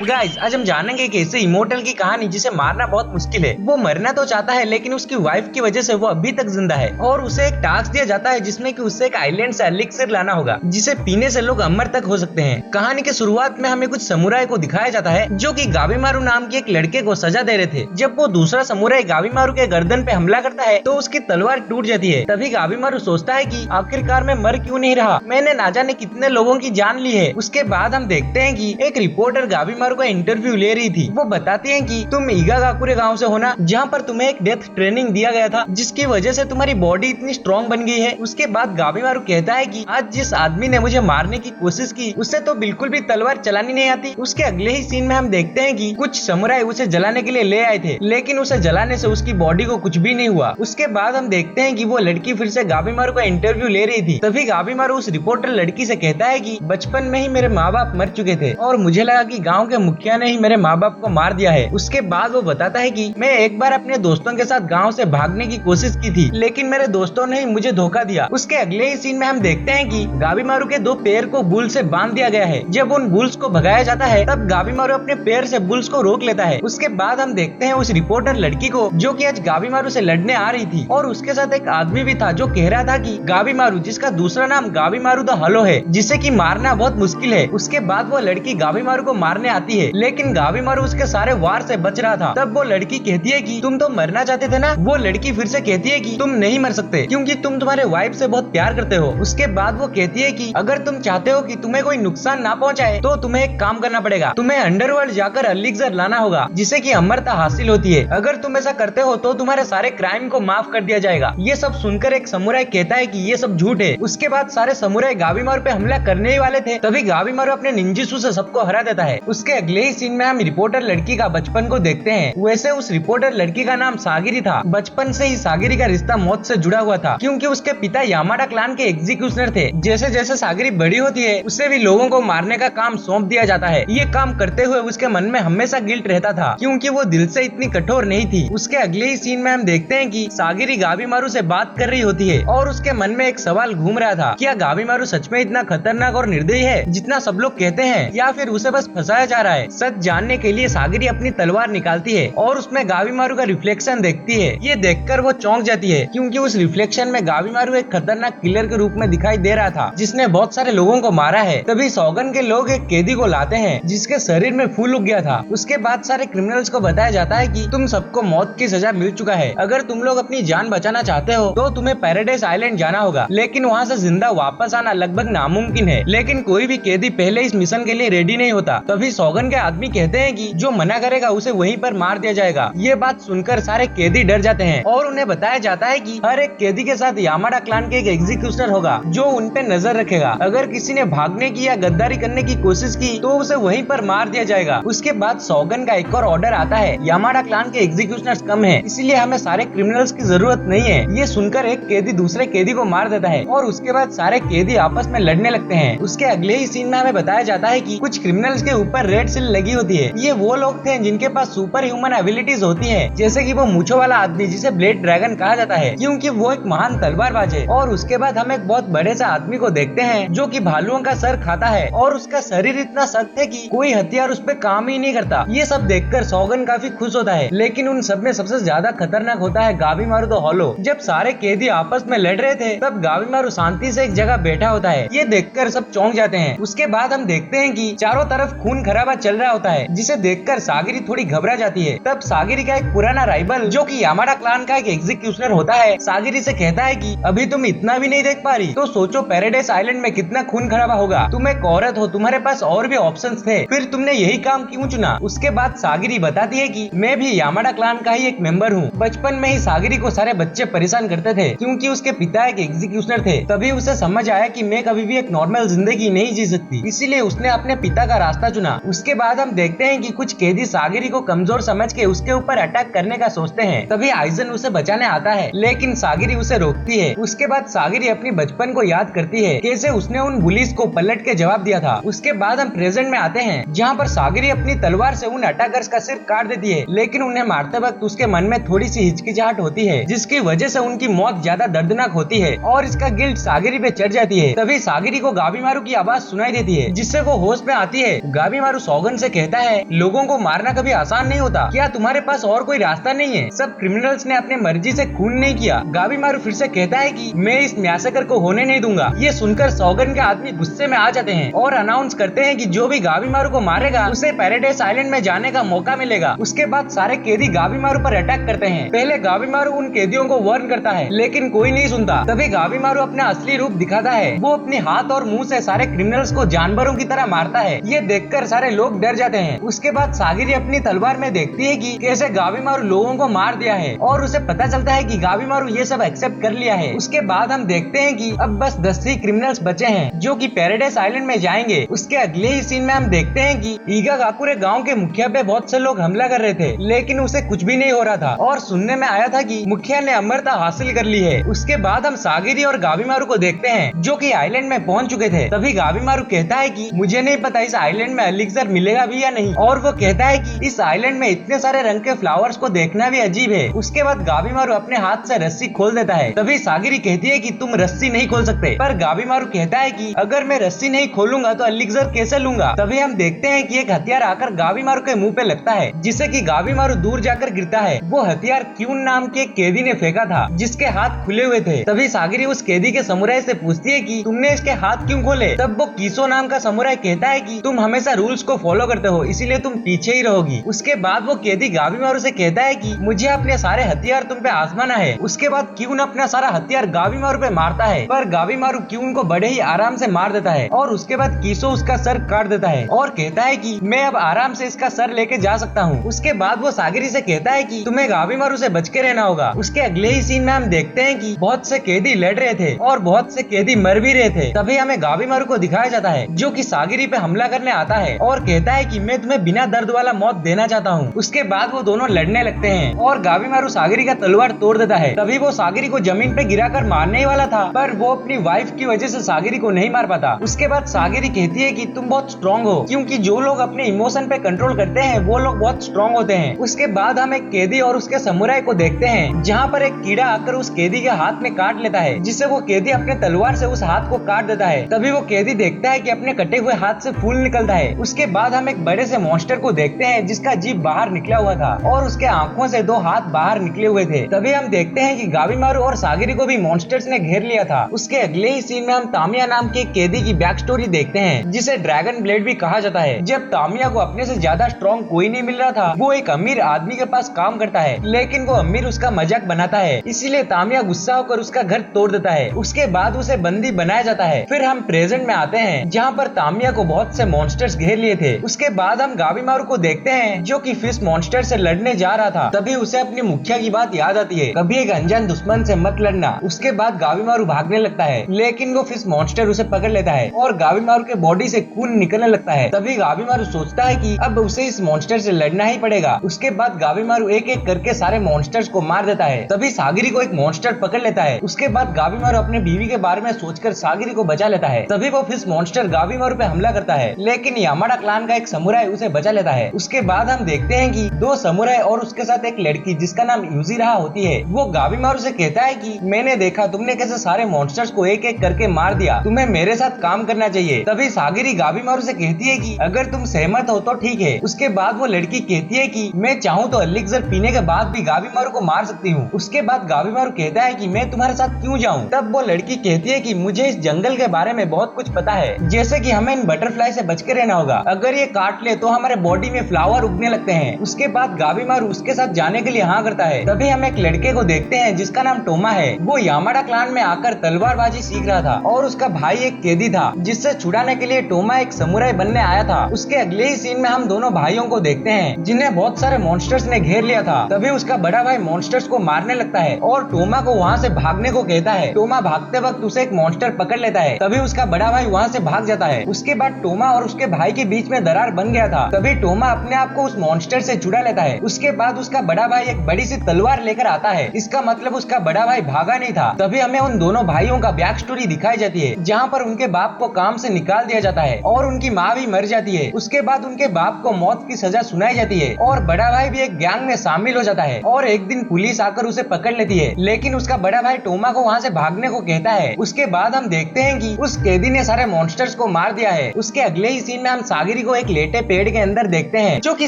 Guys, आज हम जानेंगे कि ऐसे इमोर्टल की कहानी जिसे मारना बहुत मुश्किल है। वो मरना तो चाहता है लेकिन उसकी वाइफ की वजह से वो अभी तक जिंदा है और उसे एक टास्क दिया जाता है जिसमें कि उसे एक आइलैंड से एलिक्सिर लाना होगा जिसे पीने से लोग अमर तक हो सकते हैं। कहानी के शुरुआत में हमें कुछ समुराई को दिखाया जाता है जो कि गाबीमारू नाम के एक लड़के को सजा दे रहे थे। जब वो दूसरा समुराई गाबीमारू के गर्दन पे हमला करता है तो उसकी तलवार टूट जाती है। तभी गाबीमारू सोचता है कि आखिरकार मैं मर क्यों नहीं रहा, मैंने ना जाने कितने लोगों की जान ली है। उसके बाद हम देखते हैं कि एक रिपोर्टर गाबीमारू का इंटरव्यू ले रही थी। वो बताती है कि तुम ईगागाकुरे गांव से हो ना, जहाँ पर तुम्हें एक डेथ ट्रेनिंग दिया गया था जिसकी वजह से तुम्हारी बॉडी इतनी स्ट्रॉन्ग बन गई है। उसके बाद गाबीमारू कहता है कि आज जिस आदमी ने मुझे मारने की कोशिश की उसे तो बिल्कुल भी तलवार चलानी नहीं आती। उसके अगले ही सीन में हम देखते हैं कि कुछ समुराई उसे जलाने के लिए ले आए थे लेकिन उसे जलाने से उसकी बॉडी को कुछ भी नहीं हुआ। उसके बाद हम देखते हैं कि वो लड़की फिर से गाबीमारू का इंटरव्यू ले रही थी। तभी गाबीमारू उस रिपोर्टर लड़की से कहता है कि बचपन में ही मेरे माँ बाप मर चुके थे और मुझे लगा कि गाँव के मुखिया ने ही मेरे माँ बाप को मार दिया है। उसके बाद वो बताता है कि मैं एक बार अपने दोस्तों के साथ गांव से भागने की कोशिश की थी लेकिन मेरे दोस्तों ने ही मुझे धोखा दिया। उसके अगले ही सीन में हम देखते हैं कि गाबीमारू के दो पैर को बुल से बांध दिया गया है। जब उन बुल्स को भगाया जाता है तब गाबीमारू अपने पैर से बुल्स को रोक लेता है। उसके बाद हम देखते हैं उस रिपोर्टर लड़की को जो कि आज गाबीमारू से लड़ने आ रही थी और उसके साथ एक आदमी भी था जो कह रहा था कि गाबीमारू, जिसका दूसरा नाम गाबीमारू द हलो है, जिसे कि मारना बहुत मुश्किल है। उसके बाद वो लड़की गाबीमारू को मारने आती है लेकिन गाबीमारू उसके सारे वार से बच रहा था। तब वो लड़की कहती है कि तुम तो मरना चाहते थे ना। वो लड़की फिर से कहती है कि तुम नहीं मर सकते क्योंकि तुम तुम्हारे वाइफ से बहुत प्यार करते हो। उसके बाद वो कहती है कि अगर तुम चाहते हो कि तुम्हें कोई नुकसान ना पहुंचाए तो तुम्हें एक काम करना पड़ेगा, तुम्हें अंडरवर्ल्ड जाकर एलिक्सिर लाना होगा जिसे कि अमरता हासिल होती है। अगर तुम ऐसा करते हो तो तुम्हारे सारे क्राइम को माफ कर दिया जाएगा। ये सब सुनकर एक समुराई कहता है कि ये सब झूठ है। उसके बाद सारे समुराई गाबीमारू पे हमला करने ही वाले थे तभी गाबीमारू अपने निंजिसु से सबको हरा देता है। उसके अगले ही सीन में हम रिपोर्टर लड़की का बचपन को देखते हैं। वैसे उस रिपोर्टर लड़की का नाम सागिरी था। बचपन से ही सागिरी का रिश्ता मौत से जुड़ा हुआ था क्योंकि उसके पिता यामाडा क्लान के एग्जीक्यूशनर थे। जैसे जैसे सागिरी बड़ी होती है उसे भी लोगों को मारने का काम सौंप दिया जाता है। ये काम करते हुए उसके मन में हमेशा गिल्ट रहता था क्योंकि वो दिल से इतनी कठोर नहीं थी। उसके अगले ही सीन में हम देखते हैं कि सागिरी गाबीमारू से बात कर रही होती है और उसके मन में एक सवाल घूम रहा था, क्या गाबीमारू सच में इतना खतरनाक और निर्दयी है जितना सब लोग कहते हैं या फिर उसे बस फंसाया जा रहा है। सच जानने के लिए सागिरी अपनी तलवार निकालती है और उसमें गाबीमारू का रिफ्लेक्शन देखती है। ये देखकर वो चौंक जाती है क्योंकि उस रिफ्लेक्शन में गाबीमारू एक खतरनाक किलर के रूप में दिखाई दे रहा था जिसने बहुत सारे लोगों को मारा है। तभी सौगन के लोग एक कैदी को लाते हैं जिसके शरीर में फूल उग गया था। उसके बाद सारे क्रिमिनल्स को बताया जाता है कि तुम सबको मौत की सजा मिल चुका है, अगर तुम लोग अपनी जान बचाना चाहते हो तो तुम्हें पैराडाइज आइलैंड जाना होगा लेकिन वहाँ से जिंदा वापस आना लगभग नामुमकिन है। लेकिन कोई भी कैदी पहले इस मिशन के लिए रेडी नहीं होता। तभी सौगन के आदमी कहते हैं कि जो मना करेगा उसे वहीं पर मार दिया जाएगा। ये बात सुनकर सारे कैदी डर जाते हैं और उन्हें बताया जाता है कि हर एक कैदी के साथ यामाडा क्लान के एक एग्जीक्यूशनर होगा जो उन पे नजर रखेगा। अगर किसी ने भागने की या गद्दारी करने की कोशिश की तो उसे वहीं पर मार दिया जाएगा। उसके बाद सौगन का एक और ऑर्डर आता है, यामाडा क्लान के एग्जीक्यूशनर्स कम है इसलिए हमें सारे क्रिमिनल्स की जरूरत नहीं है। ये सुनकर एक कैदी दूसरे कैदी को मार देता है और उसके बाद सारे कैदी आपस में लड़ने लगते हैं। उसके अगले ही सीन में हमें बताया जाता है कि कुछ क्रिमिनल्स के ऊपर रेड सील लगी होती है। ये वो लोग थे जिनके पास सुपर ह्यूमन एबिलिटीज होती है, जैसे कि वो मूंछों वाला आदमी जिसे ब्लेड ड्रैगन कहा जाता है क्योंकि वो एक महान तलवारबाज है। और उसके बाद हम एक बहुत बड़े से आदमी को देखते हैं जो कि भालुओं का सर खाता है और उसका शरीर इतना सख्त है कि कोई हथियार उस पर काम ही नहीं करता। ये सब देखकर सौगन काफी खुश होता है लेकिन उन सब में सबसे ज्यादा खतरनाक होता है गाबीमारू द हॉलो। जब सारे कैदी आपस में लड़ रहे थे तब गाबीमारू शांति से एक जगह बैठा होता है। ये देखकर सब चौंक जाते हैं। उसके बाद हम देखते हैं कि चारों तरफ खून खराबा चल रहा होता है जिसे देखकर सागिरी थोड़ी घबरा जाती है। तब सागिरी का एक पुराना राइवल जो कि यामाडा क्लान का एक एग्जीक्यूशनर होता है सागिरी से कहता है कि अभी तुम इतना भी नहीं देख पा रही तो सोचो पैराडाइज आइलैंड में कितना खून खराबा होगा। तुम एक औरत हो, तुम्हारे पास और भी ऑप्शंस थे, फिर तुमने यही काम क्यों चुना। उसके बाद सागिरी बताती है कि मैं भी यामाडा क्लान का ही एक मेंबर हूँ। बचपन में ही सागिरी को सारे बच्चे परेशान करते थे क्योंकि उसके पिता एक एग्जीक्यूशनर थे। तभी उसे समझ आया कि मैं कभी भी एक नॉर्मल जिंदगी नहीं जी सकती, इसीलिए उसने अपने पिता का रास्ता चुना। उसके बाद हम देखते हैं कि कुछ कैदी सागिरी को कमजोर समझ के उसके ऊपर अटैक करने का सोचते हैं। तभी आइजन उसे बचाने आता है लेकिन सागिरी उसे रोकती है। उसके बाद सागिरी अपनी बचपन को याद करती है कैसे उसने उन बुलीज को पलट के जवाब दिया था। उसके बाद हम प्रेजेंट में आते हैं जहाँ पर सागिरी अपनी तलवार से उन अटैकर्स का सिर काट देती है लेकिन उन्हें मारते वक्त उसके मन में थोड़ी सी हिचकिचाहट होती है जिसकी वजह से उनकी मौत ज्यादा दर्दनाक होती है और इसका गिल्ट सागिरी पे चढ़ जाती है। तभी सागिरी को गाबीमारू की आवाज सुनाई देती है जिससे वो होश में आती है। गाबीमारू सौगन से कहता है, लोगों को मारना कभी आसान नहीं होता, क्या तुम्हारे पास और कोई रास्ता नहीं है? सब क्रिमिनल्स ने अपने मर्जी से खून नहीं किया। गाबीमारू फिर से कहता है कि मैं इस मैसेकर को होने नहीं दूंगा। ये सुनकर सौगन के आदमी गुस्से में आ जाते हैं और अनाउंस करते हैं कि जो भी गाबीमारू को मारेगा उसे पैराडाइज आइलैंड में जाने का मौका मिलेगा। उसके बाद सारे कैदी गाबीमारू पर अटैक करते हैं। पहले गाबीमारू उन कैदियों को वार्न करता है, लेकिन कोई नहीं सुनता। तभी गाबीमारू अपना असली रूप दिखाता है। वो अपने हाथ और मुंह से सारे क्रिमिनल्स को जानवरों की तरह मारता है। ये देखकर सारे लोग डर जाते हैं। उसके बाद सागिरी अपनी तलवार में देखती है कि कैसे गाबीमारू लोगों को मार दिया है और उसे पता चलता है कि गाबीमारू ये सब एक्सेप्ट कर लिया है। उसके बाद हम देखते हैं कि अब बस 10 ही क्रिमिनल्स बचे हैं जो कि पैराडाइज आइलैंड में जाएंगे। उसके अगले ही सीन में हम देखते हैं कि ईगागाकुरे गांव के मुखिया पे बहुत से लोग हमला कर रहे थे, लेकिन उसे कुछ भी नहीं हो रहा था और सुनने में आया था कि मुखिया ने अमरता हासिल कर ली है। उसके बाद हम सागिरी और गाबीमारू को देखते हैं जो कि आइलैंड में पहुंच चुके थे। तभी गाबीमारू कहता है कि मुझे नहीं पता इस आइलैंड में एलिक्सर मिलेगा भी या नहीं, और वो कहता है कि इस आइलैंड में इतने सारे रंग के फ्लावर्स को देखना भी अजीब है। उसके बाद गाबीमारू अपने हाथ से रस्सी खोल देता है। तभी सागिरी कहती है कि तुम रस्सी नहीं खोल सकते, पर गाबीमारू कहता है कि अगर मैं रस्सी नहीं खोलूंगा तो एलिक्सर कैसे लूंगा। तभी हम देखते हैं कि एक हथियार आकर गाबीमारू के मुंह पे लगता है, जिससे कि गाबीमारू दूर जाकर गिरता है। वो हथियार क्यून नाम के कैदी ने फेंका था, जिसके हाथ खुले हुए थे। तभी सागिरी उस कैदी के समुराई से पूछती है कि तुमने इसके हाथ क्यों खोले। तब वो कीसो नाम का समुराई कहता है कि तुम हमेशा रूल्स को फॉलो करते हो, इसीलिए तुम पीछे ही रहोगी। उसके बाद वो कैदी गाबीमारू से कहता है कि मुझे अपने सारे हथियार तुम पे आजमाना है। उसके बाद क्यून अपना सारा हथियार गाबीमारू पे मारता है, पर गाबीमारू क्यून को बड़े ही आराम से मार देता है और उसके बाद कीसो उसका सर काट देता है और कहता है कि मैं अब आराम से इसका सर लेके जा सकता हूँ। उसके बाद वो सागिरी से कहता है कि तुम्हें गाबीमारू से बच के रहना होगा। उसके अगले ही सीन में हम देखते हैं कि बहुत से कैदी लड़ रहे थे और बहुत से कैदी मर भी रहे थे। तभी हमें गाबीमारू को दिखाया जाता है जो कि सागिरी पे हमला करने आता है और कहता है कि मैं तुम्हें बिना दर्द वाला मौत देना चाहता हूँ। उसके बाद वो दोनों लड़ने लगते हैं और गाबीमारू सागिरी का तलवार तोड़ देता है। तभी वो सागिरी को जमीन पे गिराकर मारने ही वाला था, पर वो अपनी वाइफ की वजह से सागिरी को नहीं मार पाता। उसके बाद सागिरी कहती है कि तुम बहुत स्ट्रॉन्ग हो, क्योंकि जो लोग अपने इमोशन पे कंट्रोल करते हैं वो लोग बहुत स्ट्रॉन्ग होते हैं। उसके बाद हम एक कैदी और उसके समुराई को देखते हैं, जहाँ पर एक कीड़ा आकर उस कैदी के हाथ में काट लेता है, जिससे वो कैदी अपने तलवार से उस हाथ को काट देता है। तभी वो कैदी देखता है कि अपने कटे हुए हाथ से फूल निकलता है। उसके बाद हम एक बड़े से मॉन्स्टर को देखते हैं जिसका जीभ बाहर निकला हुआ था और उसके आंखों से 2 हाथ बाहर निकले हुए थे। तभी हम देखते हैं कि गाबीमारू और सागिरी को भी मॉन्स्टर्स ने घेर लिया था। उसके अगले ही सीन में हम तामिया नाम के कैदी की बैक स्टोरी देखते हैं, जिसे ड्रैगन ब्लेड भी कहा जाता है। जब तामिया को अपने से ज्यादा स्ट्रॉन्ग कोई नहीं मिल रहा था, वो एक अमीर आदमी के पास काम करता है, लेकिन वो अमीर उसका मजाक बनाता है, इसीलिए तामिया गुस्सा होकर उसका घर तोड़ देता है। उसके बाद उसे बंदी बनाया जाता है। फिर हम प्रेजेंट में आते हैं, जहाँ पर तामिया को बहुत से मॉन्स्टर्स घेर लिए थे। उसके बाद हम गाबीमारू को देखते हैं जो कि फिश मॉन्स्टर से लड़ने जा रहा था। तभी उसे अपनी मुखिया की बात याद आती है, कभी एक अनजान दुश्मन से मत लड़ना। उसके बाद गाबीमारू भागने लगता है, लेकिन वो फिश मॉन्स्टर उसे पकड़ लेता है और गाबीमारू के बॉडी से खून निकलने लगता है। तभी गाबीमारू सोचता है कि अब उसे इस मॉन्स्टर से लड़ना ही पड़ेगा। उसके बाद गाबीमारू एक एक करके सारे मॉन्स्टर्स को मार देता है। तभी सागिरी को एक मॉन्स्टर पकड़ लेता है। उसके बाद गाबीमारू अपने बीवी के बारे में सोचकर सागिरी को बचा लेता है। तभी वो फिश मॉन्स्टर गाबीमारू पे हमला करता है, लेकिन यामाडा क्लान का एक समुराई उसे बचा लेता है। उसके बाद हम देखते हैं कि 2 समुराई और उसके साथ एक लड़की जिसका नाम यूजिराहा होती है, वो गाबीमारू से कहता है कि मैंने देखा तुमने कैसे सारे मॉन्स्टर्स को एक एक करके मार दिया, तुम्हें मेरे साथ काम करना चाहिए। तभी सागिरी गाबीमारू से कहती है कि अगर तुम सहमत हो तो ठीक है। उसके बाद वो लड़की कहती है कि मैं चाहूँ तो एलिक्सर पीने के बाद भी गाबीमारू को मार सकती हूँ। उसके बाद गाबीमारू कहता है कि मैं तुम्हारे साथ क्यों जाऊँ। तब वो लड़की कहती है कि मुझे इस जंगल के बारे में बहुत कुछ पता है, जैसे कि हमें इन बटरफ्लाई से बच के रहना होगा, अगर ये काट ले तो हमारे बॉडी में फ्लावर उगने लगते हैं। उसके बाद गाबीमारू उसके साथ जाने के लिए हाँ करता है। तभी हम एक लड़के को देखते हैं जिसका नाम टोमा है। वो यामाडा क्लान में आकर तलवारबाजी सीख रहा था और उसका भाई एक कैदी था, जिससे छुड़ाने के लिए टोमा एक समुराई बनने आया था। उसके अगले ही सीन में हम दोनों भाइयों को देखते हैं जिन्हें बहुत सारे मॉन्स्टर्स ने घेर लिया था। तभी उसका बड़ा भाई मॉन्स्टर्स को मारने लगता है और टोमा को वहाँ से भागने को कहता है। टोमा भागते वक्त उसे एक मॉन्स्टर पकड़ लेता है। तभी उसका बड़ा भाई वहाँ से भाग जाता है। उसके बाद टोमा और उसके भाई के बीच में दरार बन गया था। तभी टोमा अपने आप को उस मॉन्स्टर से छुड़ा लेता है। उसके बाद उसका बड़ा भाई एक बड़ी सी तलवार लेकर आता है। इसका मतलब उसका बड़ा भाई भागा नहीं था। तभी हमें उन दोनों भाइयों का बैक स्टोरी दिखाई जाती है, जहाँ पर उनके बाप को काम से निकाल दिया जाता है और उनकी माँ भी मर जाती है। उसके बाद उनके बाप को मौत की सजा सुनाई जाती है और बड़ा भाई भी एक गैंग में शामिल हो जाता है और एक दिन पुलिस आकर उसे पकड़ लेती है, लेकिन उसका बड़ा भाई टोमा को वहाँ से भागने को कहता है। उसके बाद हम देखते हैं कि उस कैदी ने सारे मॉन्स्टर्स को मार दिया है। उसके अगले ही सीन में हम सागिरी सागरी को एक लेटे पेड़ के अंदर देखते हैं, जो कि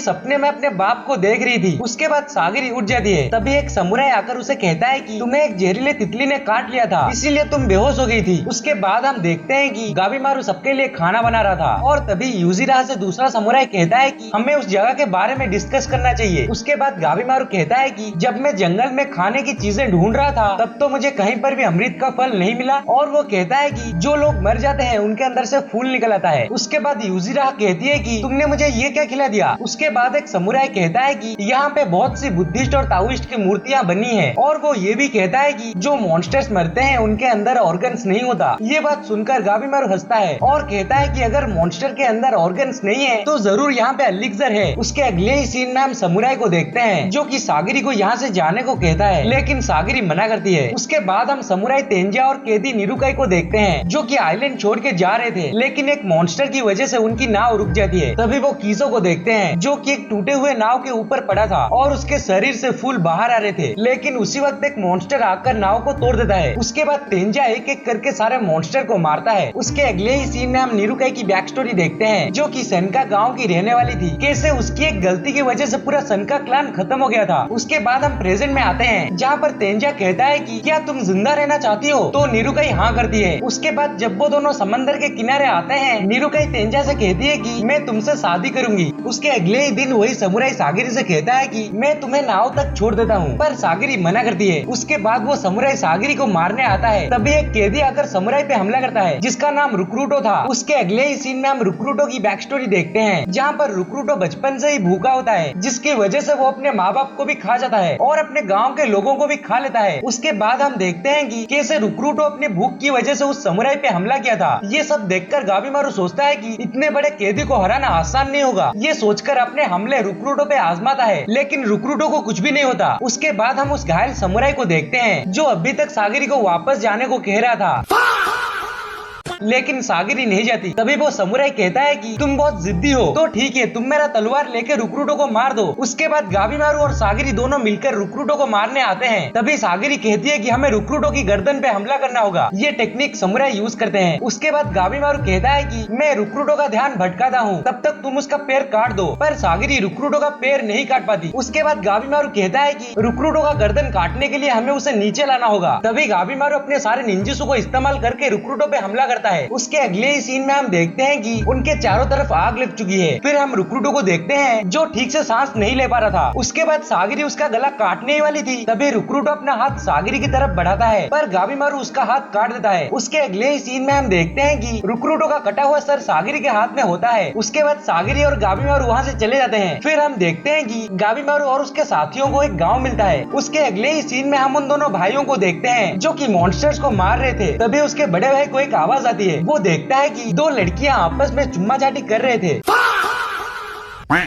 सपने में अपने बाप को देख रही थी। उसके बाद सागरी उठ जाती है। तभी एक समुराई आकर उसे कहता है कि तुम्हें एक जहरीले तितली ने काट लिया था, इसीलिए तुम बेहोश हो गई थी। उसके बाद हम देखते हैं कि गाबीमारू सबके लिए खाना बना रहा था और तभी यूजिराहा से दूसरा समुराई कहता है कि हमें उस जगह के बारे में डिस्कस करना चाहिए। उसके बाद गाबीमारू कहता है कि जब मैं जंगल में खाने की चीजें ढूंढ रहा था तब तो मुझे कहीं पर भी अमृत का फल नहीं मिला, और वो कहता है कि जो लोग मर जाते हैं उनके अंदर से फूल निकल आता है। उसके बाद यूजिराहा कहती है कि तुमने मुझे ये क्या खिला दिया। उसके बाद एक समुराई कहता है कि यहाँ पे बहुत सी बुद्धिस्ट और ताओइस्ट की मूर्तियाँ बनी है, और वो ये भी कहता है कि जो मॉन्स्टर्स मरते हैं उनके अंदर ऑर्गन्स नहीं होता। ये बात सुनकर गाबीमारू हंसता है और कहता है कि अगर मॉन्स्टर के अंदर ऑर्गन्स नहीं है तो जरूर यहाँ पे एलिक्सर है। उसके अगले ही सीन में हम समुराई को देखते हैं जो कि सागरी को यहाँ से जाने को कहता है, लेकिन सागरी मना करती है। उसके बाद हम समुराई तेंजा और कैदी निरुकाई को देखते हैं जो कि आइलैंड छोड़ के जा रहे थे, लेकिन एक मॉन्स्टर की वजह से उनकी नाव रुक जाती है। तभी वो कीसो को देखते हैं जो कि एक टूटे हुए नाव के ऊपर पड़ा था और उसके शरीर से फूल बाहर आ रहे थे, लेकिन उसी वक्त एक मॉन्स्टर आकर नाव को तोड़ देता है। उसके बाद तेंजा एक एक करके सारे मॉन्स्टर को मारता है। उसके अगले ही सीन में हम निरुकाई की बैक स्टोरी देखते हैं जो कि सनका गांव की रहने वाली थी। कैसे उसकी एक गलती की वजह से पूरा सनका क्लान खत्म हो गया था। उसके बाद हम प्रेजेंट में आते हैं जहाँ पर तेंजा कहता है कि क्या तुम जिंदा रहना चाहती हो, तो निरुकाई हाँ करती है। उसके बाद जब वो दोनों समंदर के किनारे आते हैं निरुकाई तेंजा से कहती है कि मैं तुमसे शादी करूंगी। उसके अगले ही दिन वही समुराई सागरी से कहता है कि मैं तुम्हें नाव तक छोड़ देता हूँ, पर सागरी मना करती है। उसके बाद वो समुराई सागरी को मारने आता है। तभी एक कैदी आकर समुराई पे हमला करता है जिसका नाम रुक्रूटो था। उसके अगले ही सीन में हम रुक्रूटो की बैक स्टोरी देखते हैं जहाँ पर रुक्रूटो बचपन से ही भूखा होता है, जिसकी वजह से वो अपने माँ बाप को भी खा जाता है और अपने गाँव के लोगों को भी खा लेता है। उसके बाद हम देखते हैं कि कैसे रुक्रूटो अपने भूख की वजह से उस समुराई पे हमला किया था। ये सब देखकर गाबीमारू सोचता है कि इतने बड़े कैदी को हराना आसान नहीं होगा। ये सोचकर अपने हमले रुक्रूटो पे आजमाता है, लेकिन रुक्रूटो को कुछ भी नहीं होता। उसके बाद हम उस घायल समुराई को देखते हैं जो अभी तक सागरी को वापस जाने को कह रहा था, लेकिन सागरी नहीं जाती। तभी वो समुराई कहता है कि तुम बहुत जिद्दी हो, तो ठीक है तुम मेरा तलवार लेकर रुक्रूटो को मार दो। उसके बाद गाबीमारू और सागरी दोनों मिलकर रुक्रूटो को मारने आते हैं। तभी सागरी कहती है कि हमें रुक्रूटो की गर्दन पे हमला करना होगा। ये टेक्निक समुराई यूज करते हैं। उसके बाद गाबीमारू कहता है कि मैं रुक्रूटो का ध्यान भटकाता हूँ, तब तक तुम उसका पैर काट दो, पर सागरी रुक्रूटो का पैर नहीं काट पाती। उसके बाद गाबीमारू कहता है कि रुक्रूटो का गर्दन काटने के लिए हमें उसे नीचे लाना होगा। तभी गाबीमारू अपने सारे निंजुत्सु को इस्तेमाल करके रुक्रूटो पे हमला करता है। उसके अगले ही सीन में हम देखते हैं कि उनके चारों तरफ आग लग चुकी है। फिर हम रुक्रूटो को देखते हैं जो ठीक से सांस नहीं ले पा रहा था। उसके बाद सागरी उसका गला काटने ही वाली थी। तभी रुक्रूटो अपना हाथ सागरी की तरफ बढ़ाता है, पर गाबीमारू उसका हाथ काट देता है। उसके अगले ही सीन में हम देखते हैं कि रुक्रूटो का कटा हुआ सर सागरी के हाथ में होता है। उसके बाद सागरी और गाबीमारू वहाँ से चले जाते हैं। फिर हम देखते हैं कि गाबीमारू और उसके साथियों को एक गाँव मिलता है। उसके अगले ही सीन में हम उन दोनों भाइयों को देखते हैं जो कि मॉन्स्टर्स को मार रहे थे। तभी उसके बड़े भाई को एक आवाज आती है। वो देखता है कि दो लड़कियां आपस में चुम्मा चाटी कर रहे थे,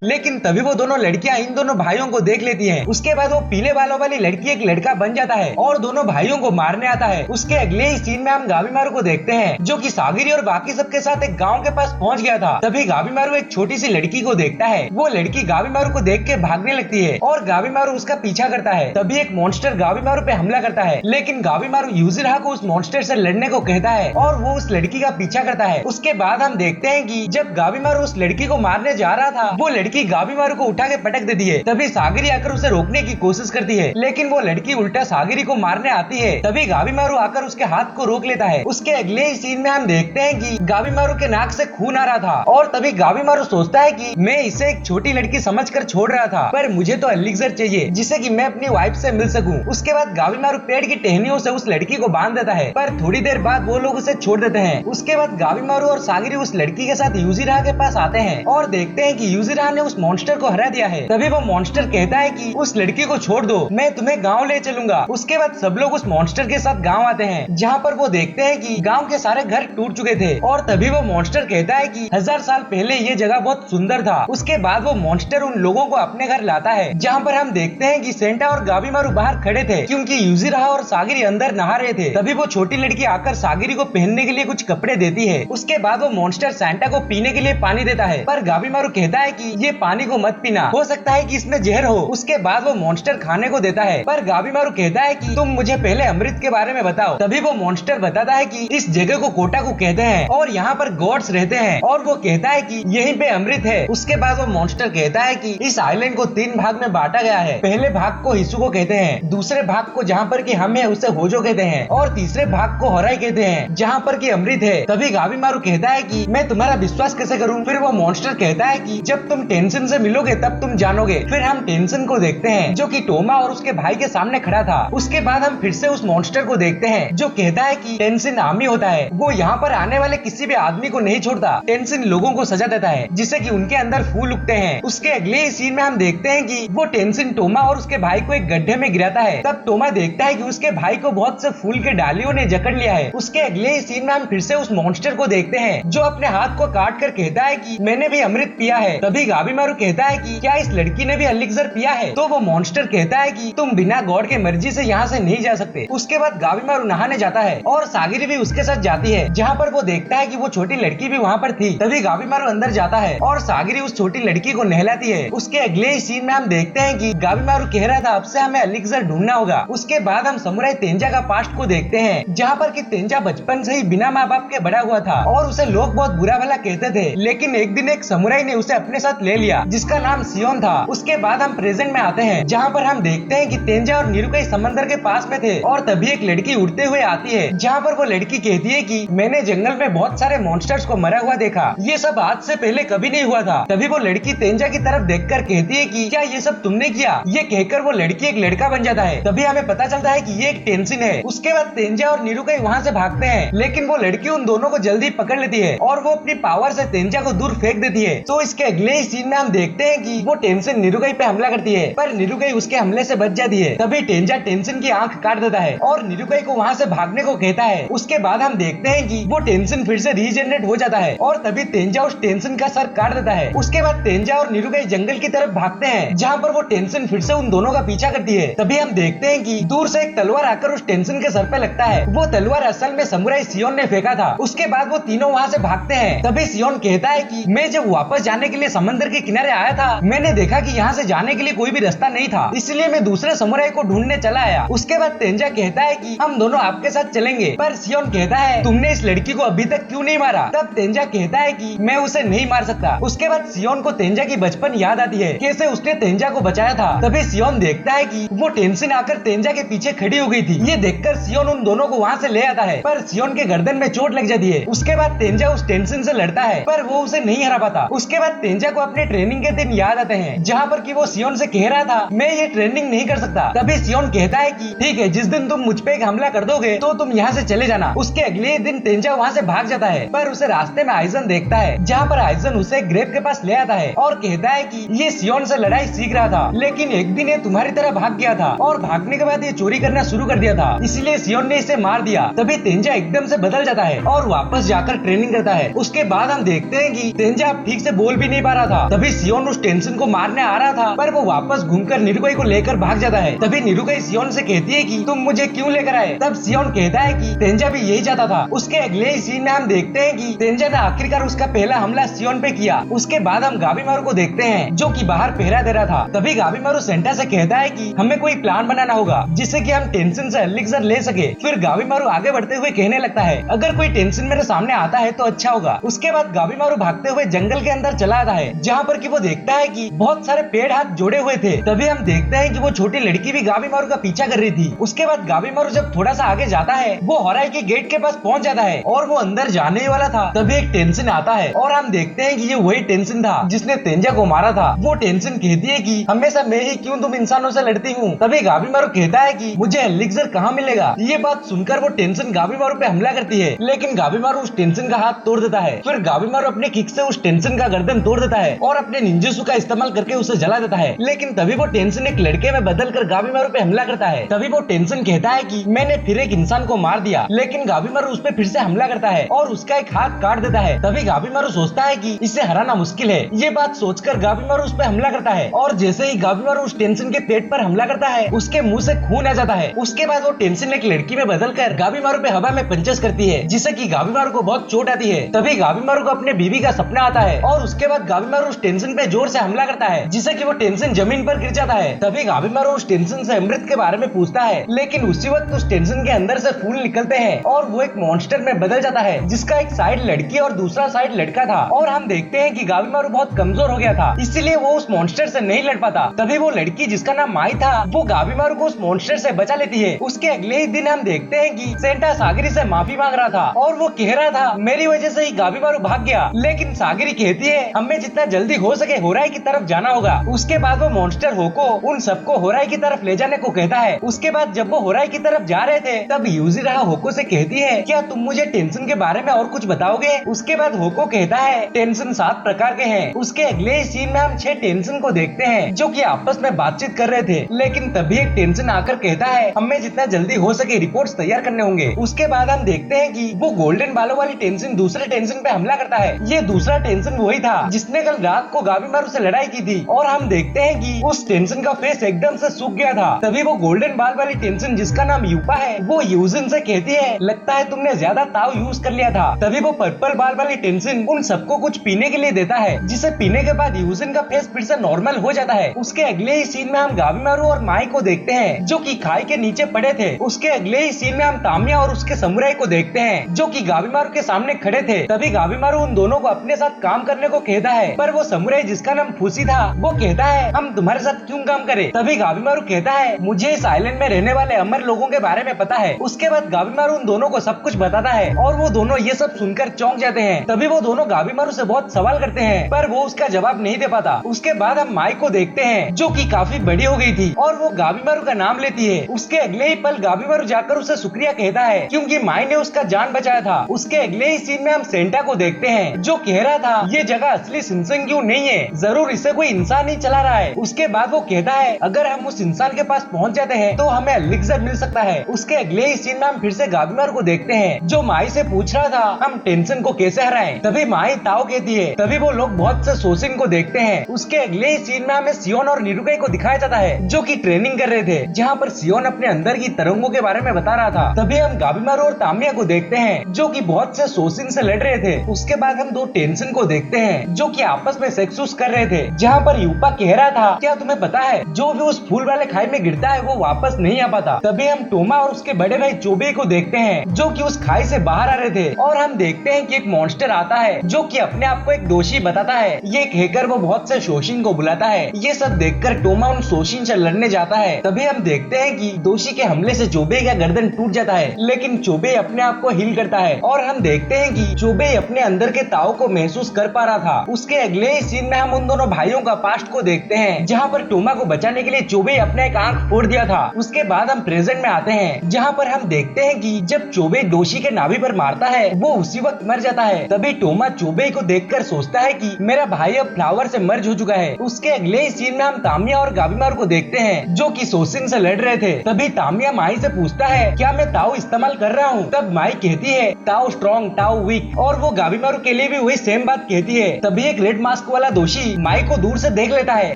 लेकिन तभी वो दोनों लड़कियां इन दोनों भाइयों को देख लेती हैं। उसके बाद वो पीले बालों वाली लड़की एक लड़का बन जाता है और दोनों भाइयों को मारने आता है। उसके अगले ही सीन में हम गाबीमारू को देखते हैं जो कि सागरी और बाकी सबके साथ एक गांव के पास पहुंच गया था। तभी गाबीमारू एक छोटी सी लड़की को देखता है। वो लड़की गाबीमारू को देख के भागने लगती है और गाबीमारू उसका पीछा करता है। तभी एक मॉन्स्टर गाबीमारू पे हमला करता है, लेकिन गाबीमारू यूजिराहा को उस मॉन्स्टर से लड़ने को कहता है और वो उस लड़की का पीछा करता है। उसके बाद हम देखते हैं कि जब गाबीमारू उस लड़की को मारने जा रहा था, वो लड़की गाबीमारू को उठा के पटक देती है। तभी सागरी आकर उसे रोकने की कोशिश करती है, लेकिन वो लड़की उल्टा सागरी को मारने आती है। तभी गाबीमारू आकर उसके हाथ को रोक लेता है। उसके अगले ही सीन में हम देखते हैं कि गाबीमारू के नाक से खून आ रहा था और तभी गाबीमारू सोचता है कि मैं इसे एक छोटी लड़की समझकर छोड़ रहा था, पर मुझे तो एलिक्सर चाहिए जिससे कि मैं अपनी वाइफ से मिल सकूं। उसके बाद गाबीमारू पेड़ की टहनियों से उस लड़की को बांध देता है, पर थोड़ी देर बाद वो लोग उसे छोड़ देते हैं। उसके बाद गाबीमारू और सागरी उस लड़की के साथ यूजिराहा के पास आते हैं और देखते हैं कि यूजिराहा ने उस मॉन्स्टर को हरा दिया है। तभी वो मॉन्स्टर कहता है कि उस लड़की को छोड़ दो, मैं तुम्हें गांव ले चलूंगा। उसके बाद सब लोग उस मॉन्स्टर के साथ गांव आते हैं, जहां पर वो देखते हैं कि गांव के सारे घर टूट चुके थे और तभी वो मॉन्स्टर कहता है कि 1000 साल पहले ये जगह बहुत सुंदर था। उसके बाद वो मॉन्स्टर उन लोगों को अपने घर लाता है, जहाँ पर हम देखते हैं कि सेंटा और गाबीमारू बाहर खड़े थे क्योंकि यूजिराहा और सागरी अंदर नहा रहे थे। तभी वो छोटी लड़की आकर सागरी को पहनने के लिए कुछ कपड़े देती है। उसके बाद वो मॉन्स्टर सेंटा को पीने के लिए पानी देता है, पर गाबीमारू कहता है कि ये पानी को मत पीना, हो सकता है कि इसमें जहर हो। उसके बाद वो मॉन्स्टर खाने को देता है, पर गाबीमारू कहता है कि तुम मुझे पहले अमृत के बारे में बताओ। तभी वो मॉन्स्टर बताता है कि इस जगह को कोटाकू कहते हैं और यहाँ पर गॉड्स रहते हैं, और वो कहता है कि यहीं पे अमृत है। उसके बाद वो मॉन्स्टर कहता है कि इस आइलैंड को 3 भाग में बांटा गया है। पहले भाग को हिसुको कहते हैं, दूसरे भाग को जहाँ पर कि हम है उसे होजो कहते हैं, और तीसरे भाग को होराई कहते हैं जहाँ पर कि अमृत है। तभी गाबीमारू कहता है कि मैं तुम्हारा विश्वास कैसे करूँ। फिर वो मॉन्स्टर कहता है कि जब तुम टेंशन से मिलोगे तब तुम जानोगे। फिर हम टेंशन को देखते हैं जो कि टोमा और उसके भाई के सामने खड़ा था। उसके बाद हम फिर से उस मॉन्स्टर को देखते हैं जो कहता है कि टेंशन आर्मी होता है, वो यहाँ पर आने वाले किसी भी आदमी को नहीं छोड़ता। टेंशन लोगों को सजा देता है जिससे कि उनके अंदर फूल उगते हैं। उसके अगले सीन में हम देखते हैं कि वो टेंशन टोमा और उसके भाई को एक गड्ढे में गिराता है। तब टोमा देखता है कि उसके भाई को बहुत से फूल के डालियों ने जकड़ लिया है। उसके अगले सीन में हम फिर से उस मॉन्स्टर को देखते हैं जो अपने हाथ को काट कर कहता है कि मैंने भी अमृत पिया है। तभी गाबीमारू कहता है कि क्या इस लड़की ने भी एलिक्सर पिया है। तो वो मॉन्स्टर कहता है कि तुम बिना गॉड के मर्जी से यहाँ से नहीं जा सकते। उसके बाद गाबीमारू नहाने जाता है और सागिरी भी उसके साथ जाती है, जहाँ पर वो देखता है कि वो छोटी लड़की भी वहाँ पर थी। तभी गाबीमारू अंदर जाता है और सागिरी उस छोटी लड़की को नहलाती है। उसके अगले सीन में हम देखते हैं कि गाबीमारू कह रहा था अब से हमें एलिक्सर ढूंढना होगा। उसके बाद हम समुराई तेंजा का पास्ट को देखते हैं, जहाँ पर कि तेंजा बचपन से ही बिना माँ बाप के बड़ा हुआ था और उसे लोग बहुत बुरा भला कहते थे। लेकिन एक दिन एक समुराई ने उसे अपने साथ ले लिया जिसका नाम सियोन था। उसके बाद हम प्रेजेंट में आते हैं, जहाँ पर हम देखते हैं कि तेंजा और निरुकाई समंदर के पास में थे और तभी एक लड़की उड़ते हुए आती है, जहाँ पर वो लड़की कहती है कि मैंने जंगल में बहुत सारे मॉन्स्टर्स को मरा हुआ देखा, ये सब आज से पहले कभी नहीं हुआ था। तभी वो लड़की तेंजा की तरफ देखकर कहती है कि क्या ये सब तुमने किया। ये कहकर वो लड़की एक लड़का बन जाता है। तभी हमें पता चलता है कि ये एक टेंशन है। उसके बाद तेंजा और निरुकाई वहाँ से भागते हैं, लेकिन वो लड़की उन दोनों को जल्दी पकड़ लेती है और वो अपनी पावर से तेंजा को दूर फेंक देती है। तो इसके अगले सीन में हम देखते हैं कि वो टेंशन निरुकाई पे हमला करती है, पर निरुकाई उसके हमले से बच जाती है। तभी तेंजा टेंशन की आंख काट देता है और निरुकाई को वहाँ से भागने को कहता है। उसके बाद हम देखते हैं कि वो टेंशन फिर से रीजनरेट हो जाता है और तभी तेंजा उस टेंशन का सर काट देता है। उसके बाद तेंजा और निरुकाई जंगल की तरफ भागते हैं, जहाँ पर वो टेंशन फिर से उन दोनों का पीछा करती है। तभी हम देखते हैं कि दूर से एक तलवार आकर उस टेंशन के सर पे लगता है। वो तलवार असल में समुराई सियोन ने फेंका था। उसके बाद वो तीनों वहाँ से भागते हैं। तभी सियोन कहता है कि मैं जब वापस जाने के लिए समंदर के किनारे आया था, मैंने देखा कि यहाँ से जाने के लिए कोई भी रास्ता नहीं था, इसलिए मैं दूसरे समुराई को ढूंढने चला आया। उसके बाद तेंजा कहता है कि हम दोनों आपके साथ चलेंगे, पर सियोन कहता है तुमने इस लड़की को अभी तक क्यों नहीं मारा। तब तेंजा कहता है कि मैं उसे नहीं मार सकता। उसके बाद सियोन को तेंजा की बचपन याद आती है, कैसे उसने तेंजा को बचाया था। तभी सियोन देखता है कि वो टेंशन आकर तेंजा के पीछे खड़ी हो गई थी। ये देखकर सियोन उन दोनों को वहाँ से ले आता है, पर सियोन के गर्दन में चोट लग जाती है। उसके बाद तेंजा उस टेंशन से लड़ता है, पर वो उसे नहीं हरा पाता। उसके बाद तेंजा को अपने ट्रेनिंग के दिन याद आते हैं, जहाँ पर कि वो सियोन से कह रहा था मैं ये ट्रेनिंग नहीं कर सकता। तभी सियोन कहता है कि ठीक है, जिस दिन तुम मुझ पे एक हमला कर दोगे तो तुम यहाँ से चले जाना। उसके अगले दिन तेंजा वहाँ से भाग जाता है, पर उसे रास्ते में आइजन देखता है, जहाँ पर आइजन उसे ग्रेव के पास ले आता है और कहता है कि ये सियोन से लड़ाई सीख रहा था, लेकिन एक दिन ये तुम्हारी तरह भाग गया था और भागने के बाद ये चोरी करना शुरू कर दिया था, इसलिए सियोन ने इसे मार दिया। तभी तेंजा एकदम से बदल जाता है और वापस जाकर ट्रेनिंग करता है। उसके बाद हम देखते हैं कि तेंजा अब ठीक से बोल भी नहीं पा रहा था। तभी सियोन उस टेंशन को मारने आ रहा था, पर वो वापस घूमकर निरुकाई को लेकर भाग जाता है। तभी निरुकाई सियोन से कहती है कि तुम मुझे क्यों लेकर आए। तब सियोन कहता है कि तेंजा भी यही चाहता था। उसके अगले ही सीन में हम देखते हैं कि तेंजा ने आखिरकार उसका पहला हमला सियोन पे किया। उसके बाद हम गाबीमारू को देखते हैं जो कि बाहर पहरा दे रहा था। तभी गाबीमारू सेंटा से कहता है कि हमें कोई प्लान बनाना होगा जिससे कि हम टेंशन से एलिक्सर ले सके। फिर गाबीमारू आगे बढ़ते हुए कहने लगता है अगर कोई टेंशन मेरे सामने आता है तो अच्छा होगा। उसके बाद गाबीमारू भागते हुए जंगल के अंदर चला आता है, जहाँ पर कि वो देखता है कि बहुत सारे पेड़ हाथ जोड़े हुए थे। तभी हम देखते हैं कि वो छोटी लड़की भी गाबीमारू का पीछा कर रही थी। उसके बाद गाबीमारू जब थोड़ा सा आगे जाता है, वो होराई के गेट के पास पहुंच जाता है और वो अंदर जाने वाला था। तभी एक टेंशन आता है और हम देखते हैं कि ये वही टेंशन था जिसने तेंजा को मारा था। वो टेंशन कहती है कि हमेशा मैं ही क्यों तुम इंसानों से लड़ती हूँ। तभी गाबीमारू कहता है कि मुझे एलिक्सर कहाँ मिलेगा। ये बात सुनकर वो टेंशन गाबीमारू पे हमला करती है, लेकिन गाबीमारू उस टेंशन का हाथ तोड़ देता है। फिर गाबीमारू अपने किक से उस टेंशन का गर्दन तोड़ देता है और अपने निंजुत्सु का इस्तेमाल करके उसे जला देता है। लेकिन तभी वो टेंशन एक लड़के में बदल कर गाबीमारू पे हमला करता है। तभी वो टेंशन कहता है कि मैंने फिर एक इंसान को मार दिया, लेकिन गाबीमारू उस पे फिर से हमला करता है और उसका एक हाथ काट देता है। तभी गाबीमारू सोचता है कि इसे हराना मुश्किल है। ये बात सोचकर गाबीमारू उस पे हमला करता है और जैसे ही गाबीमारू उस टेंशन के पेट पर हमला करता है, उसके मुंह से खून आ जाता है। उसके बाद वो टेंशन एक लड़की में बदलकर गाबीमारू पे हवा में पंचेस करती है, जिससे कि गाबीमारू को बहुत चोट आती है। तभी गाबीमारू को अपने बीवी का सपना आता है और उसके बाद गाबीमारू गाबीमारू उस टेंशन पे जोर से हमला करता है, जिससे कि वो टेंशन जमीन पर गिर जाता है। तभी गाबीमारू उस टेंशन से अमृत के बारे में पूछता है, लेकिन उसी वक्त उस टेंशन के अंदर से फूल निकलते हैं और वो एक मॉन्स्टर में बदल जाता है, जिसका एक साइड लड़की और दूसरा साइड लड़का था। और हम देखते हैं कि गाबीमारू बहुत कमजोर हो गया था, इसीलिए वो उस मॉन्स्टर से नहीं लड़ पाता। तभी वो लड़की जिसका नाम माई था, वो गाबीमारू को उस मॉन्स्टर से बचा लेती है। उसके अगले ही दिन हम देखते हैं कि सेंटा सागिरी से माफी मांग रहा था और वो कह रहा था मेरी वजह से ही गाबीमारू भाग गया, लेकिन सागिरी कहती है हमें जितना जल्दी हो सके होराई की तरफ जाना होगा। उसके बाद वो मॉन्स्टर होको उन सबको होराई की तरफ ले जाने को कहता है। उसके बाद जब वो होराई की तरफ जा रहे थे, तब यूजिरा होको से कहती है क्या तुम मुझे टेंशन के बारे में और कुछ बताओगे। उसके बाद होको कहता है टेंशन 7 प्रकार के हैं। उसके अगले ही सीन में हम 6 टेंशन को देखते हैं जो कि आपस में बातचीत कर रहे थे, लेकिन तभी एक टेंशन आकर कहता है हमें जितना जल्दी हो सके रिपोर्ट्स तैयार करने होंगे। उसके बाद हम देखते हैं कि वो गोल्डन बालों वाली टेंशन दूसरे टेंशन पे हमला करता है। ये दूसरा टेंशन वही था जिसने कल रात को गाबीमारू से लड़ाई की थी और हम देखते हैं कि उस टेंशन का फेस एकदम से सूख गया था। तभी वो गोल्डन बाल वाली टेंशन जिसका नाम यूपा है, वो यूजिन से कहती है लगता है तुमने ज्यादा ताव यूज कर लिया था। तभी वो पर्पल बाल वाली टेंशन उन सबको कुछ पीने के लिए देता है, जिसे पीने के बाद यूजिन का फेस फिर से नॉर्मल हो जाता है। उसके अगले ही सीन में हम गाबीमारू और माई को देखते हैं जो कि खाई के नीचे पड़े थे। उसके अगले ही सीन में हम तामिया और उसके समुराई को देखते हैं जो कि गाबीमारू के सामने खड़े थे। तभी गाबीमारू उन दोनों को अपने साथ काम करने को कहता है, पर वो समुराई जिसका नाम फूसी था वो कहता है हम तुम्हारे साथ क्यों काम करें। तभी गाबीमारू कहता है मुझे इस आइलैंड में रहने वाले अमर लोगों के बारे में पता है। उसके बाद गाबीमारू उन दोनों को सब कुछ बताता है और वो दोनों ये सब सुनकर चौंक जाते हैं। तभी वो दोनों गाबीमारू से बहुत सवाल करते हैं, पर वो उसका जवाब नहीं दे पाता। उसके बाद हम माई को देखते हैं जो कि काफी बड़ी हो गई थी और वो गाबीमारू का नाम लेती है। उसके अगले ही पल गाबीमारू जाकर उसे शुक्रिया कहता है क्योंकि माई ने उसका जान बचाया था। उसके अगले ही सीन में हम सेंटा को देखते हैं जो कह रहा था ये जगह असली सिनसेंग्यू नहीं है, जरूर इसे कोई इंसान ही चला रहा है। उसके बाद वो कहता है अगर हम उस इंसान के पास पहुंच जाते हैं तो हमें एलिक्सर मिल सकता है। उसके अगले ही सीन में हम फिर से गाबीमारू को देखते हैं जो माई से पूछ रहा था हम टेंशन को कैसे हराएं। तभी माई ताओ कहती है। तभी वो लोग बहुत से सोसिन को देखते हैं। उसके अगले ही सीन में हमें सियोन और निरुकाई को दिखाया जाता है जो कि ट्रेनिंग कर रहे थे, जहाँ पर सियोन अपने अंदर की तरंगों के बारे में बता रहा था। तभी हम गाबीमारू और तामिया को देखते हैं जो कि बहुत से सोसिन से लड़ रहे थे। उसके बाद हम 2 टेंशन को देखते हैं जो कि आपस में सेक्स कर रहे थे, जहाँ पर यूपा कह रहा था क्या तुम्हें पता है जो भी उस फूल वाले खाई में गिरता है वो वापस नहीं आ पाता। तभी हम टोमा और उसके बड़े भाई चोबे को देखते हैं जो कि उस खाई से बाहर आ रहे थे और हम देखते हैं कि एक मॉन्स्टर आता है जो कि अपने आप को एक दोषी बताता है। ये कहकर वो बहुत से शोषिन को बुलाता है। ये सब देखकर टोमा उन शोषिन से लड़ने जाता है। तभी हम देखते हैं कि दोषी के हमले से चोबे का गर्दन टूट जाता है, लेकिन चोबे अपने आप को हील करता है और हम देखते हैं कि चोबे अपने अंदर के ताव को महसूस कर पा रहा था। उसके अगले ही सीन में हम उन दोनों भाइयों का पास्ट को देखते हैं जहाँ पर टोमा को बचाने के लिए चोबे अपने एक आंख फोड़ दिया था। उसके बाद हम प्रेजेंट में आते हैं जहाँ पर हम देखते हैं कि जब चोबे दोषी के नाभि पर मारता है वो उसी वक्त मर जाता है। तभी टोमा चोबे को देखकर सोचता है कि मेरा भाई अब फ्लावर से मर्ज हो चुका है। उसके अगले ही सीन में हम तामिया और गाबीमारू को देखते हैं जो कि सोसिन से लड़ रहे थे। तभी तामिया माई से पूछता है क्या मैं ताऊ इस्तेमाल कर रहा हूँ। तब माई कहती है ताऊ स्ट्रॉन्ग ताऊ वीक, और वो गाबीमारू के लिए भी वही सेम बात कहती है। तभी एक रेड मास्क वाला दोषी माई को दूर से देख लेता है,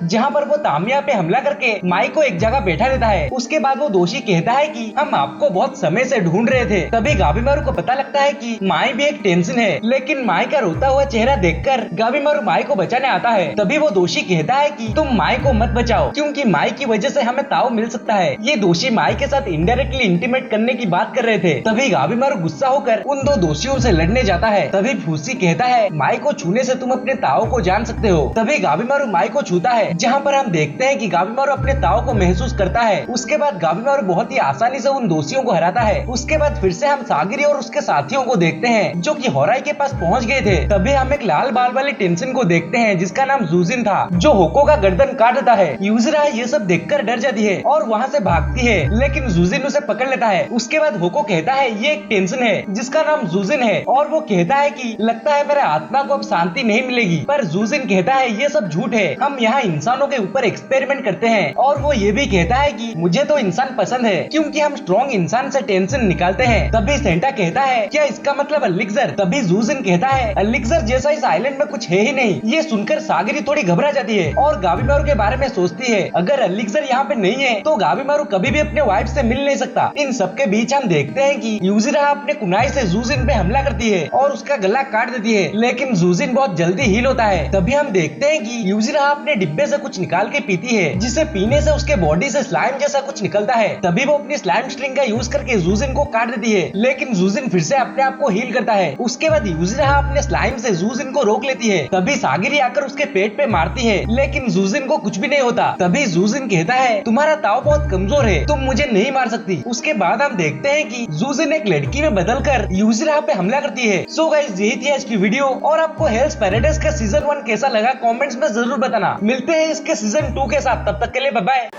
जहाँ पर वो तामिया पे हमला करके माई को एक जगह बैठा देता है। उसके बाद वो दोषी कहता है कि हम आपको बहुत समय से ढूंढ रहे थे। तभी गाबीमारू को पता लगता है कि माई भी एक टेंशन है, लेकिन माई का रोता हुआ चेहरा देखकर गाबीमारू माई को बचाने आता है। तभी वो दोषी कहता है कि तुम माई को मत बचाओ क्योंकि माई की वजह से हमें ताऊ मिल सकता है। ये दोषी माई के साथ इनडायरेक्टली इंटीमेट करने की बात कर रहे थे। तभी गाबीमारू गुस्सा होकर उन 2 दोषियों से लड़ने जाता है। तभी फूसी कहता है माई को छूने से तुम अपने ताऊ को जान सकते हो। तभी गाबीमारू माई को छूता है, जहाँ पर हम देखते हैं कि गाबीमारू अपने ताऊ को महसूस करता है। उसके बाद गाबीमारू बहुत ही आसानी से उन दोषियों को हराता है। उसके बाद फिर से हम सागिरी और उसके साथियों को देखते हैं जो कि होराई के पास पहुंच गए थे। तभी हम एक लाल बाल वाली टेंशन को देखते हैं जिसका नाम जूजिन था जो होको का गर्दन काट देता है। यूजरा ये सब देखकर डर जाती है और वहाँ से भागती है, लेकिन जूजिन उसे पकड़ लेता है। उसके बाद होको कहता है ये एक टेंशन है जिसका नाम जूजिन है और वो कहता है कि लगता है मेरे आत्मा को अब शांति नहीं मिलेगी। पर जूजिन कहता है ये सब झूठ है, हम यहाँ इंसानों के ऊपर एक्सपेरिमेंट करते हैं। और वो ये भी कहता है कि मुझे तो इंसान पसंद है क्योंकि हम स्ट्रॉन्ग इंसान से टेंशन निकालते हैं। तभी सेंटा कहता है क्या इसका मतलब एलिक्सर। तभी जूजिन कहता है एलिक्सर जैसा इस आइलैंड में कुछ है ही नहीं। ये सुनकर सागिरी थोड़ी घबरा जाती है और गाबीमारू के बारे में सोचती है अगर एलिक्सर यहाँ पे नहीं है तो गाबीमारू कभी भी अपने वाइफ से मिल नहीं सकता। इन सबके बीच हम देखते हैं कि यूजिरा अपने कुनाई से जूजिन पे हमला करती है और उसका गला काट देती है, लेकिन जूजिन बहुत जल्दी हील होता करता है। तभी हम देखते हैं कि यूजिरहा अपने डिब्बे से कुछ निकाल के पीती है, जिसे पीने से उसके बॉडी से स्लाइम जैसा कुछ निकलता है। तभी वो अपनी स्लाइम स्ट्रिंग का यूज करके जूजिन को काट देती है, लेकिन जूजिन फिर से अपने आप को हील करता है। उसके बाद यूजिरहा अपने स्लाइम से जूजिन को रोक लेती है। तभी सागिरी आकर उसके पेट पे मारती है, लेकिन जूजिन को कुछ भी नहीं होता। तभी जूजिन कहता है, तुम्हारा ताव बहुत कमजोर है, तुम मुझे नहीं मार सकती। उसके बाद हम देखते हैं कि जूजिन एक लड़की में बदलकर यूजिरहा पे हमला करती है। सो गाइस, यही थी आज की वीडियो और आपको हेल्स पैराडाइज का सीजन 1 कैसा लगा कमेंट्स में जरूर बताना। मिलते हैं इसके सीजन 2 के साथ, तब तक के लिए बाय बाय।